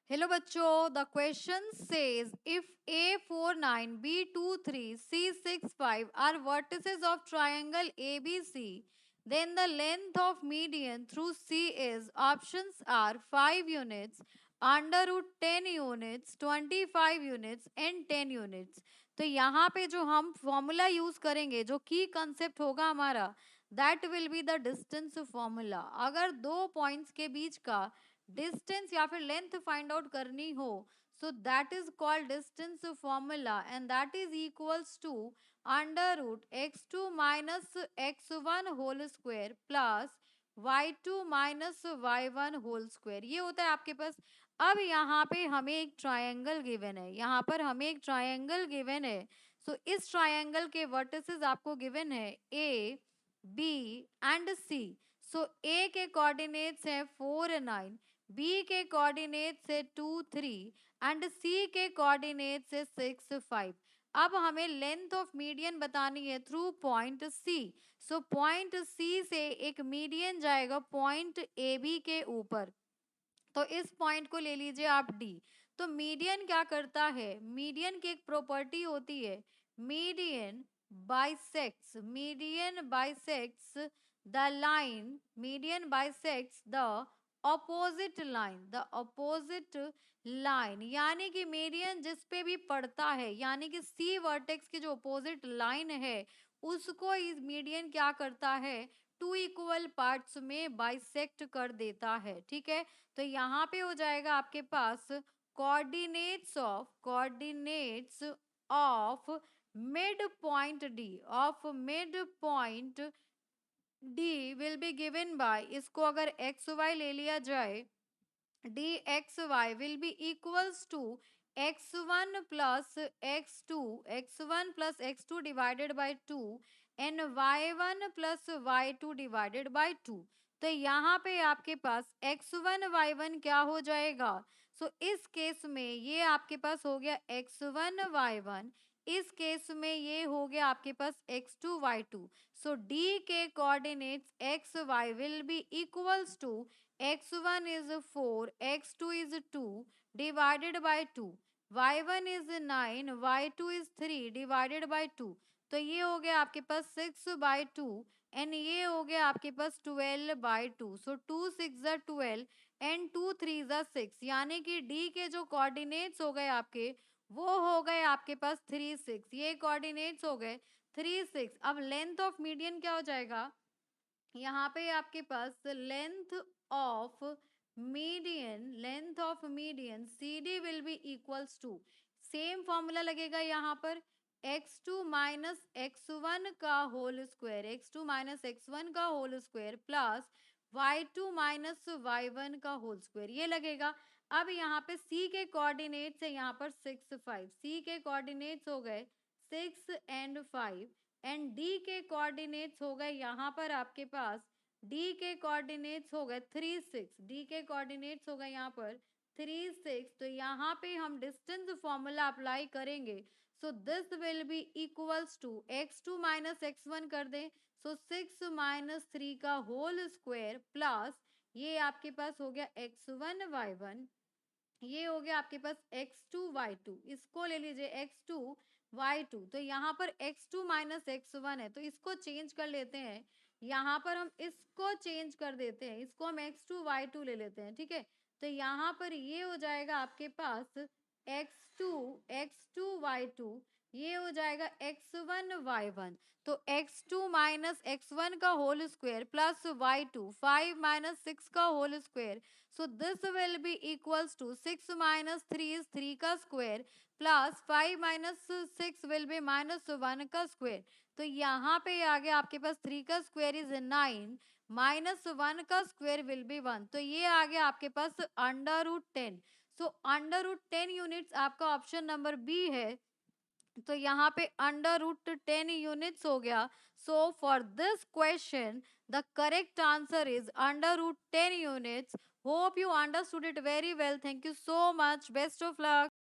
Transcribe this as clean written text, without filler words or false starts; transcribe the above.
Hello बच्चों, the question says if A49, B23, C65 are vertices of triangle ABC, then the length of median through C is options are 5 units, under root 10 units, 25 units and 10 units. तो यहाँ पे जो हम formula use करेंगे, जो की concept होगा हमारा, that will be the distance formula. अगर दो पॉइंट्स के बीच का डिस्टेंस या फिर लेंथ फाइंड आउट करनी हो, so that is called distance formula and that is equals to under root x2 minus x1 whole square plus y2 minus y1 whole square. ये होता है आपके पास. अब यहाँ पे हमें एक ट्रायंगल गिवन है, यहाँ पर हमें एक ट्रायंगल गिवन है. सो इस ट्रायंगल के वर्टिसेस आपको गिवन है A, B and C. So A के कोऑर्डिनेट्स है 4 9, B के कोऑर्डिनेट्स है 2 3 एंड C के कोऑर्डिनेट्स है 6 5. अब हमें लेंथ ऑफ मीडियन बतानी है through point C. So point C से एक मीडियन जाएगा पॉइंट AB के ऊपर. तो इस पॉइंट को ले लीजिए आप D. तो मीडियन क्या करता है, मीडियन की एक प्रॉपर्टी होती है, median bisects the line, median bisects the opposite line. यानी कि मीडियन जिस पे भी पड़ता है, यानी कि सी वर्टेक्स की जो अपोजिट लाइन है उसको इस मीडियन क्या करता है, टू इक्वल पार्ट्स में बाइसेक्ट कर देता है. ठीक है, तो यहाँ पे हो जाएगा आपके पास coordinates of mid point D will be given by, इसको अगर एक्स वाई ले लिया जाए, D X Y will be equals to x1 plus x2 divided by 2 and y1 plus y2 divided by 2. तो यहाँ पे आपके पास x1 y1 क्या हो जाएगा. सो इस केस में ये आपके पास हो गया x1 y1, इस केस में ये हो गया आपके पास x2 y2. सो d के coordinates X Y will be equals to x1 is 4, x2 is 2 divided by 2, y1 is 9, y2 is 3 divided by 2. तो ये हो गया आपके पास 6/2 एंड ये हो गया आपके पास 12/2. सो 2 6 12 एंड 2 3 6, यानी कि D के जो कोऑर्डिनेट्स हो गए आपके, वो हो गए आपके पास 3 6. ये कोऑर्डिनेट्स हो गए 3 6. अब लेंथ ऑफ मीडियन क्या हो जाएगा, यहाँ पे आपके पास length of median CD will be equals to, same formula लगेगा यहाँ पर, x2 माइनस x1 का whole square plus y2 minus y1 का होल स्क्वायर, ये लगेगा. अब यहाँ पे C के कोऑर्डिनेट्स है यहाँ पर 6 5, C के कोऑर्डिनेट्स हो गए 6 एंड 5 एंड D के कोऑर्डिनेट्स हो गए यहाँ पर आपके पास, D के कोऑर्डिनेट्स हो गए 3 6, D के कोऑर्डिनेट्स हो गए यहाँ पर 3 6. तो यहाँ पे हम डिस्टेंस फॉर्मूला अप्लाई करेंगे. So this will be equals to x2 minus x1 कर दें, सो 6 माइनस 3 का होल स्क्वायर प्लस ये आपके पास हो गया x1 y1, ये हो गया आपके पास x2 y2, इसको ले लीजिए x2 y2. तो यहाँ पर x2 माइनस x1 है, तो इसको चेंज कर लेते हैं, यहाँ पर हम इसको चेंज कर देते हैं, इसको हम x2 y2 ले लेते हैं. ठीक है, तो यहाँ पर ये हो जाएगा आपके पास x2 y2, ये हो जाएगा x1 y1. तो x2 माइनस x1 का whole square plus y2 5 minus 6 का whole square. So this will be equals to 6 minus 3 is 3 का square plus 5 minus 6 will be minus 1 का स्क्वायर. तो यहाँ पे आ गया आपके पास 3 का स्क्वायर इज 9 माइनस 1 का स्क्वायर विल बी 1. तो ये आ गया आपके पास under root 10. So under root 10 units आपका ऑप्शन नंबर बी है. तो यहाँ पे अंडर रूट 10 यूनिट्स हो गया. So for this question the correct answer is under root 10 units. Hope you understood it very well. Thank you so much. Best of luck.